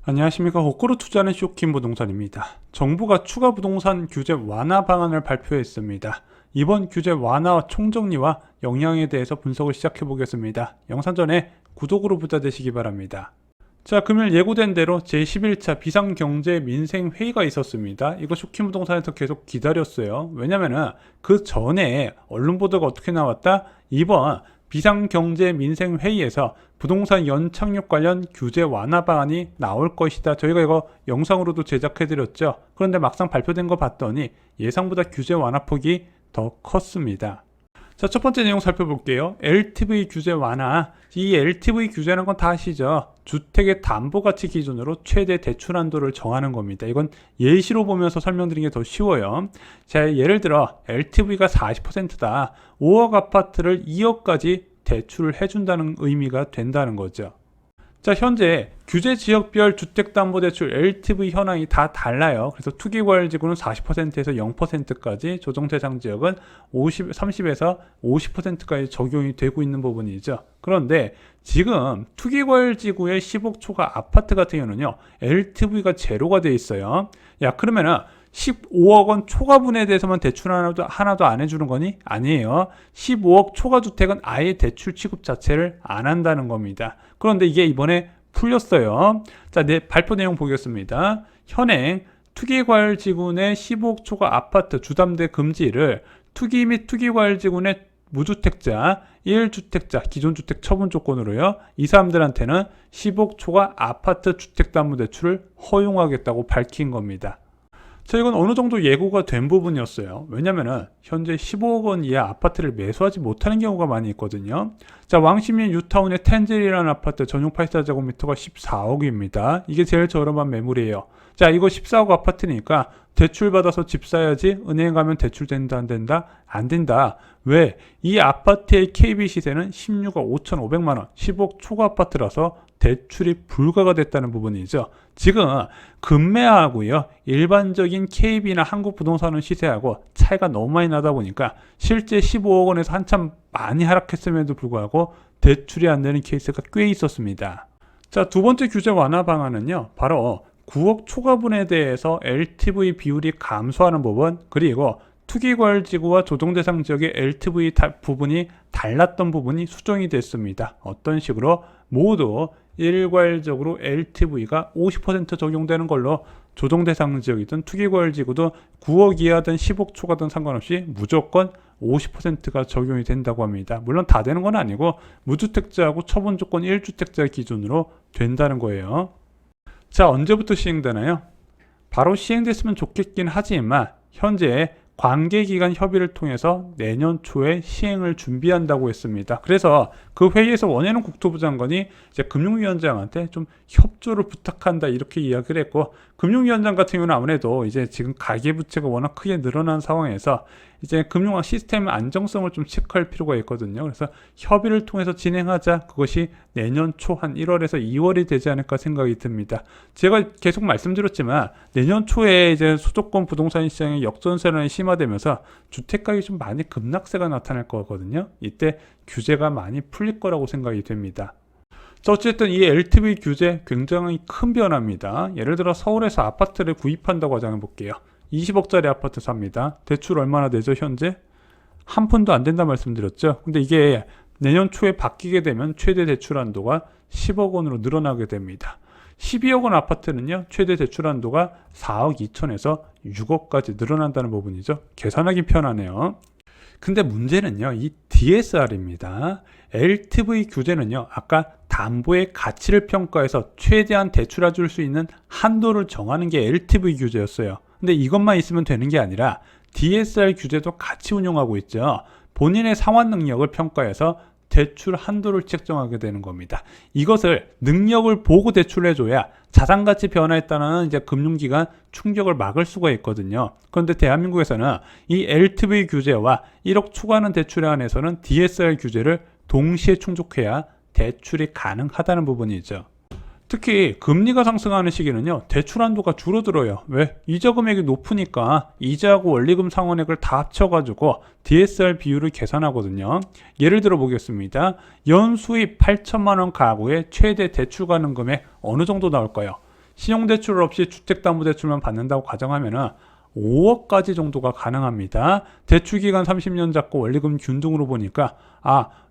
안녕하십니까. 거꾸로 투자하는 쇼킹 부동산입니다. 정부가 추가 부동산 규제 완화 방안을 발표했습니다. 이번 규제 완화 총정리와 영향에 대해서 분석을 시작해 보겠습니다. 영상 전에 구독으로 부자 되시기 바랍니다. 자, 금요일 예고된 대로 제11차 비상경제민생회의가 있었습니다. 이거 쇼킹 부동산에서 계속 기다렸어요. 왜냐면은 그 전에 언론 보도가 어떻게 나왔다? 이번 비상경제민생회의에서 부동산 연착륙 관련 규제 완화 방안이 나올 것이다. 저희가 이거 영상으로도 제작해드렸죠. 그런데 막상 발표된 거 봤더니 예상보다 규제 완화 폭이 더 컸습니다. 자, 첫 번째 내용 살펴볼게요. LTV 규제 완화. 이 LTV 규제라는 건 다 아시죠? 주택의 담보가치 기준으로 최대 대출 한도를 정하는 겁니다. 이건 예시로 보면서 설명드리는 게 더 쉬워요. 자, 예를 들어 LTV가 40%다. 5억 아파트를 2억까지 대출을 해준다는 의미가 된다는 거죠. 자, 현재 규제지역별 주택담보대출 LTV 현황이 다 달라요. 그래서 투기과열지구는 40%에서 0%까지, 조정대상지역은 30에서 50%까지 적용이 되고 있는 부분이죠. 그런데 지금 투기과열지구의 10억 초과 아파트 같은 경우는요, LTV가 제로가 돼 있어요. 야, 그러면은 15억 원 초과분에 대해서만 대출 하나도 안 해주는 거니? 아니에요. 15억 초과 주택은 아예 대출 취급 자체를 안 한다는 겁니다. 그런데 이게 이번에 풀렸어요. 자, 발표 내용 보겠습니다. 현행 투기과열지구내 15억 초과 아파트 주담대 금지를 투기 및 투기과열지구내 무주택자, 1주택자, 기존 주택 처분 조건으로요. 이 사람들한테는 10억 초과 아파트 주택담보대출을 허용하겠다고 밝힌 겁니다. 자, 이건 어느 정도 예고가 된 부분이었어요. 왜냐면은 현재 15억 원 이하 아파트를 매수하지 못하는 경우가 많이 있거든요. 자, 왕십리 뉴타운의 텐젤이라는 아파트 전용 84제곱미터가 14억입니다. 이게 제일 저렴한 매물이에요. 자, 이거 14억 아파트니까 대출 받아서 집 사야지. 은행 가면 대출 된다 안 된다? 안 된다. 왜? 이 아파트의 KB 시세는 16억 5,500만 원, 10억 초과 아파트라서 대출이 불가가 됐다는 부분이죠. 지금 금매하고요, 일반적인 KB나 한국부동산원 시세하고 차이가 너무 많이 나다 보니까 실제 15억 원에서 한참 많이 하락했음에도 불구하고 대출이 안 되는 케이스가 꽤 있었습니다. 자, 두 번째 규제 완화 방안은요, 바로 9억 초과분에 대해서 LTV 비율이 감소하는 부분, 그리고 투기과열지구와 조정대상 지역의 LTV 부분이 달랐던 부분이 수정이 됐습니다. 어떤 식으로? 모두 일괄적으로 LTV가 50% 적용되는 걸로 조정대상 지역이든 투기과열지구도 9억 이하든 10억 초과든 상관없이 무조건 50%가 적용이 된다고 합니다. 물론 다 되는 건 아니고 무주택자하고 처분 조건 1주택자 기준으로 된다는 거예요. 자, 언제부터 시행되나요? 바로 시행됐으면 좋겠긴 하지만 현재 관계기관 협의를 통해서 내년 초에 시행을 준비한다고 했습니다. 그래서 그 회의에서 원혜룡 국토부 장관이 이제 금융위원장한테 좀 협조를 부탁한다 이렇게 이야기를 했고, 금융위원장 같은 경우는 아무래도 이제 지금 가계부채가 워낙 크게 늘어난 상황에서 이제 금융 시스템의 안정성을 좀 체크할 필요가 있거든요. 그래서 협의를 통해서 진행하자, 그것이 내년 초 한 1월에서 2월이 되지 않을까 생각이 듭니다. 제가 계속 말씀드렸지만 내년 초에 이제 수도권 부동산 시장의 역전세란이 심화되면서 주택가격이 좀 많이 급락세가 나타날 거거든요. 이때 규제가 많이 풀릴 거라고 생각이 됩니다. 자, 어쨌든 이 LTV 규제 굉장히 큰 변화입니다. 예를 들어 서울에서 아파트를 구입한다고 가정해 볼게요. 20억짜리 아파트 삽니다. 대출 얼마나 되죠, 현재? 한 푼도 안 된다 말씀드렸죠. 근데 이게 내년 초에 바뀌게 되면 최대 대출 한도가 10억 원으로 늘어나게 됩니다. 12억 원 아파트는요, 최대 대출 한도가 4억 2천에서 6억까지 늘어난다는 부분이죠. 계산하기 편하네요. 근데 문제는요, 이 DSR입니다. LTV 규제는요, 아까 담보의 가치를 평가해서 최대한 대출해 줄 수 있는 한도를 정하는 게 LTV 규제였어요. 근데 이것만 있으면 되는 게 아니라 DSR 규제도 같이 운용하고 있죠. 본인의 상환 능력을 평가해서 대출 한도를 책정하게 되는 겁니다. 이것을 능력을 보고 대출해줘야 자산가치 변화에 따른 이제 금융기관 충격을 막을 수가 있거든요. 그런데 대한민국에서는 이 LTV 규제와 1억 초과하는 대출에 한해서는 DSR 규제를 동시에 충족해야 대출이 가능하다는 부분이죠. 특히 금리가 상승하는 시기는요, 대출 한도가 줄어들어요. 왜? 이자 금액이 높으니까 이자하고 원리금 상환액을 다 합쳐가지고 DSR 비율을 계산하거든요. 예를 들어 보겠습니다. 연수입 8천만 원 가구의 최대 대출 가능 금액 어느 정도 나올까요? 신용대출 없이 주택담보대출만 받는다고 가정하면은 5억까지 정도가 가능합니다. 대출기간 30년 잡고 원리금 균등으로 보니까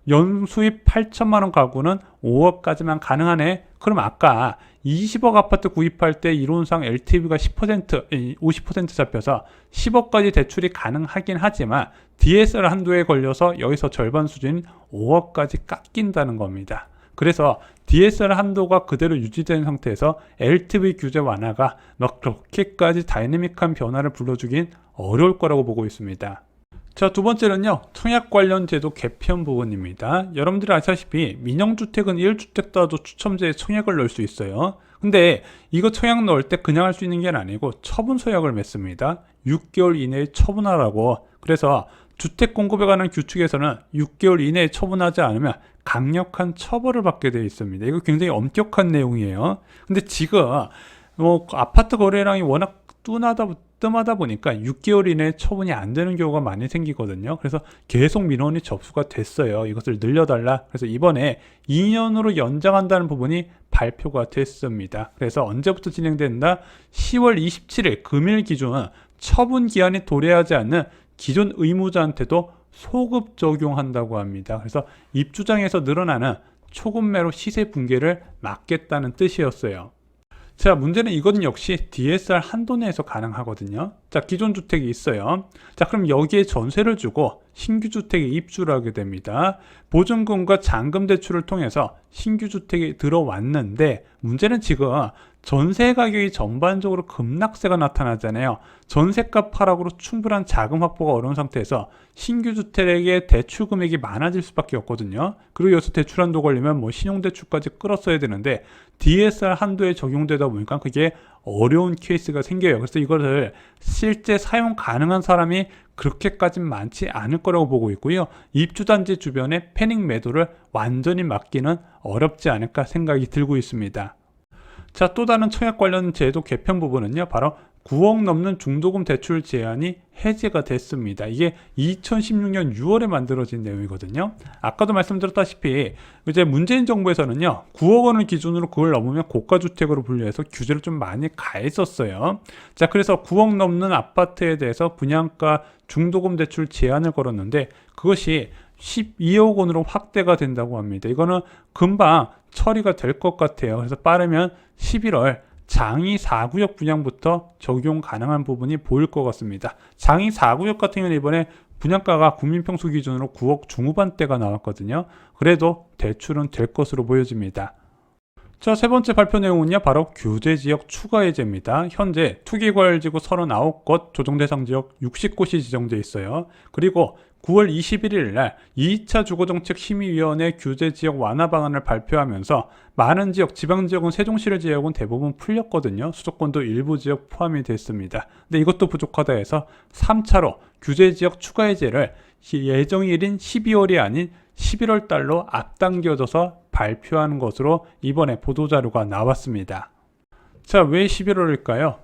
연수입 8천만 원 가구는 5억까지만 가능하네. 그럼 아까 20억 아파트 구입할 때 이론상 LTV가 50% 잡혀서 10억까지 대출이 가능하긴 하지만 DSR 한도에 걸려서 여기서 절반 수준인 5억까지 깎인다는 겁니다. 그래서 DSR 한도가 그대로 유지된 상태에서 LTV 규제 완화가 막 그렇게까지 다이내믹한 변화를 불러주긴 어려울 거라고 보고 있습니다. 자, 두 번째는요, 청약 관련 제도 개편 부분입니다. 여러분들이 아시다시피 민영주택은 1주택자도 추첨제에 청약을 넣을 수 있어요. 근데 이거 청약 넣을 때 그냥 할 수 있는 게 아니고 처분 서약을 맺습니다. 6개월 이내에 처분하라고. 그래서 주택 공급에 관한 규칙에서는 6개월 이내에 처분하지 않으면 강력한 처벌을 받게 되어 있습니다. 이거 굉장히 엄격한 내용이에요. 근데 지금 아파트 거래량이 워낙 뜸하다 보니까 6개월 이내에 처분이 안 되는 경우가 많이 생기거든요. 그래서 계속 민원이 접수가 됐어요. 이것을 늘려달라. 그래서 이번에 2년으로 연장한다는 부분이 발표가 됐습니다. 그래서 언제부터 진행된다? 10월 27일 금일 기준 처분 기한이 도래하지 않는 기존 의무자한테도 소급 적용한다고 합니다. 그래서 입주장에서 늘어나는 초급매로 시세 붕괴를 막겠다는 뜻이었어요. 자, 문제는 이건 역시 DSR 한도 내에서 가능하거든요. 자, 기존 주택이 있어요. 자, 그럼 여기에 전세를 주고 신규 주택에 입주를 하게 됩니다. 보증금과 잔금 대출을 통해서 신규 주택이 들어왔는데 문제는 지금 전세 가격이 전반적으로 급락세가 나타나잖아요. 전세값 하락으로 충분한 자금 확보가 어려운 상태에서 신규 주택의 대출 금액이 많아질 수밖에 없거든요. 그리고 여기서 대출 한도 걸리면 신용대출까지 끌었어야 되는데 DSR 한도에 적용되다 보니까 그게 어려운 케이스가 생겨요. 그래서 이거를 실제 사용 가능한 사람이 그렇게까지 많지 않을 거라고 보고 있고요. 입주단지 주변에 패닉 매도를 완전히 막기는 어렵지 않을까 생각이 들고 있습니다. 자, 또 다른 청약 관련 제도 개편 부분은요, 바로 9억 넘는 중도금 대출 제한이 해제가 됐습니다. 이게 2016년 6월에 만들어진 내용이거든요. 아까도 말씀드렸다시피 이제 문재인 정부에서는요, 9억 원을 기준으로 그걸 넘으면 고가주택으로 분류해서 규제를 좀 많이 가했었어요. 자, 그래서 9억 넘는 아파트에 대해서 분양가 중도금 대출 제한을 걸었는데 그것이 12억 원으로 확대가 된다고 합니다. 이거는 금방 처리가 될 것 같아요. 그래서 빠르면 11월 장이 4구역 분양부터 적용 가능한 부분이 보일 것 같습니다. 장이 4구역 같은 경우는 이번에 분양가가 국민평수 기준으로 9억 중후반대가 나왔거든요. 그래도 대출은 될 것으로 보여집니다. 자, 세 번째 발표 내용은요, 바로 규제지역 추가 해제입니다. 현재 투기과열지구 39곳, 조정대상지역 60곳이 지정돼 있어요. 그리고 9월 21일 날 2차 주거정책심의위원회 규제지역 완화 방안을 발표하면서 많은 지역, 지방지역은 세종시를 제외하고는 대부분 풀렸거든요. 수도권도 일부 지역 포함이 됐습니다. 근데 이것도 부족하다 해서 3차로 규제지역 추가 해제를 예정일인 12월이 아닌 11월 달로 앞당겨져서 발표하는 것으로 이번에 보도자료가 나왔습니다. 자, 왜 11월일까요?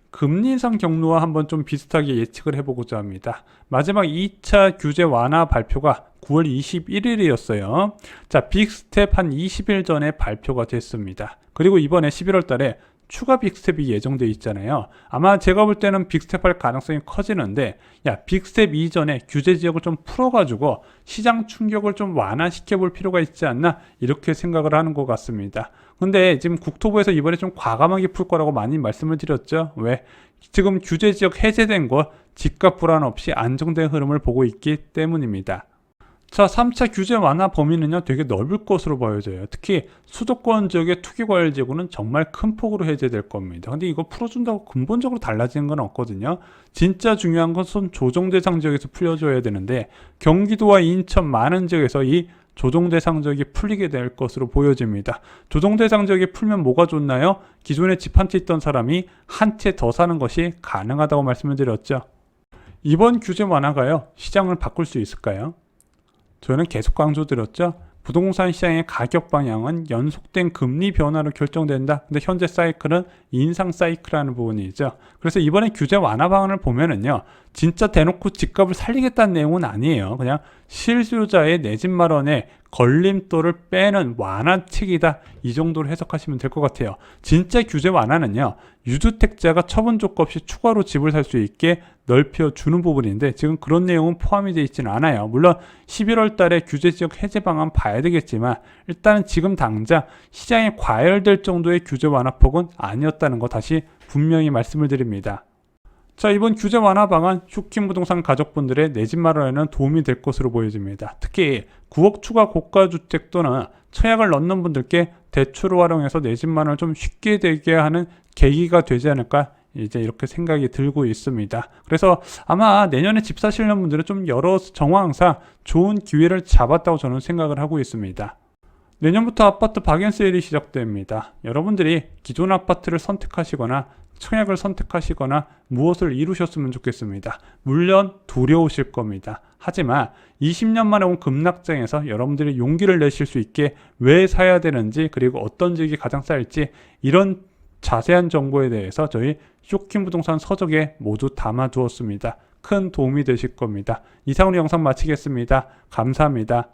금리 인상 경로와 한번 좀 비슷하게 예측을 해보고자 합니다. 마지막 2차 규제 완화 발표가 9월 21일이었어요. 자, 빅스텝 한 20일 전에 발표가 됐습니다. 그리고 이번에 11월 달에 추가 빅스텝이 예정되어 있잖아요. 아마 제가 볼 때는 빅스텝 할 가능성이 커지는데, 빅스텝 이전에 규제 지역을 좀 풀어가지고 시장 충격을 좀 완화시켜 볼 필요가 있지 않나, 이렇게 생각을 하는 것 같습니다. 근데 지금 국토부에서 이번에 좀 과감하게 풀 거라고 많이 말씀을 드렸죠. 왜? 지금 규제 지역 해제된 거 집값 불안 없이 안정된 흐름을 보고 있기 때문입니다. 자, 3차 규제 완화 범위는요, 되게 넓을 것으로 보여져요. 특히 수도권 지역의 투기과열지구는 정말 큰 폭으로 해제될 겁니다. 근데 이거 풀어준다고 근본적으로 달라지는 건 없거든요. 진짜 중요한 것은 조정대상 지역에서 풀려줘야 되는데 경기도와 인천 많은 지역에서 이 조정대상 지역이 풀리게 될 것으로 보여집니다. 조정대상 지역이 풀면 뭐가 좋나요? 기존에 집 한 채 있던 사람이 한 채 더 사는 것이 가능하다고 말씀을 드렸죠. 이번 규제 완화가요, 시장을 바꿀 수 있을까요? 저는 계속 강조드렸죠. 부동산 시장의 가격 방향은 연속된 금리 변화로 결정된다. 근데 현재 사이클은 인상 사이클이라는 부분이죠. 그래서 이번에 규제 완화 방안을 보면은요, 진짜 대놓고 집값을 살리겠다는 내용은 아니에요. 그냥 실수요자의 내 집 마련에 걸림돌을 빼는 완화책이다. 이 정도로 해석하시면 될 것 같아요. 진짜 규제 완화는요, 유주택자가 처분 조건 없이 추가로 집을 살 수 있게 넓혀주는 부분인데 지금 그런 내용은 포함이 되어 있지는 않아요. 물론 11월 달에 규제지역 해제 방안 봐야 되겠지만 일단은 지금 당장 시장에 과열될 정도의 규제 완화폭은 아니었다는 거 다시 분명히 말씀을 드립니다. 자, 이번 규제 완화 방안 쇼킹 부동산 가족분들의 내 집 마련에는 도움이 될 것으로 보여집니다. 특히 9억 추가 고가주택 또는 청약을 넣는 분들께 대출을 활용해서 내 집 마련을 좀 쉽게 되게 하는 계기가 되지 않을까 이제 이렇게 생각이 들고 있습니다. 그래서 아마 내년에 집 사시는 분들은 좀 여러 정황상 좋은 기회를 잡았다고 저는 생각을 하고 있습니다. 내년부터 아파트 박연 세일이 시작됩니다. 여러분들이 기존 아파트를 선택하시거나 청약을 선택하시거나 무엇을 이루셨으면 좋겠습니다. 물론 두려우실 겁니다. 하지만 20년 만에 온 급락장에서 여러분들이 용기를 내실 수 있게 왜 사야 되는지 그리고 어떤 지역이 가장 쌀지 이런 자세한 정보에 대해서 저희 쇼킹 부동산 서적에 모두 담아두었습니다. 큰 도움이 되실 겁니다. 이상으로 영상 마치겠습니다. 감사합니다.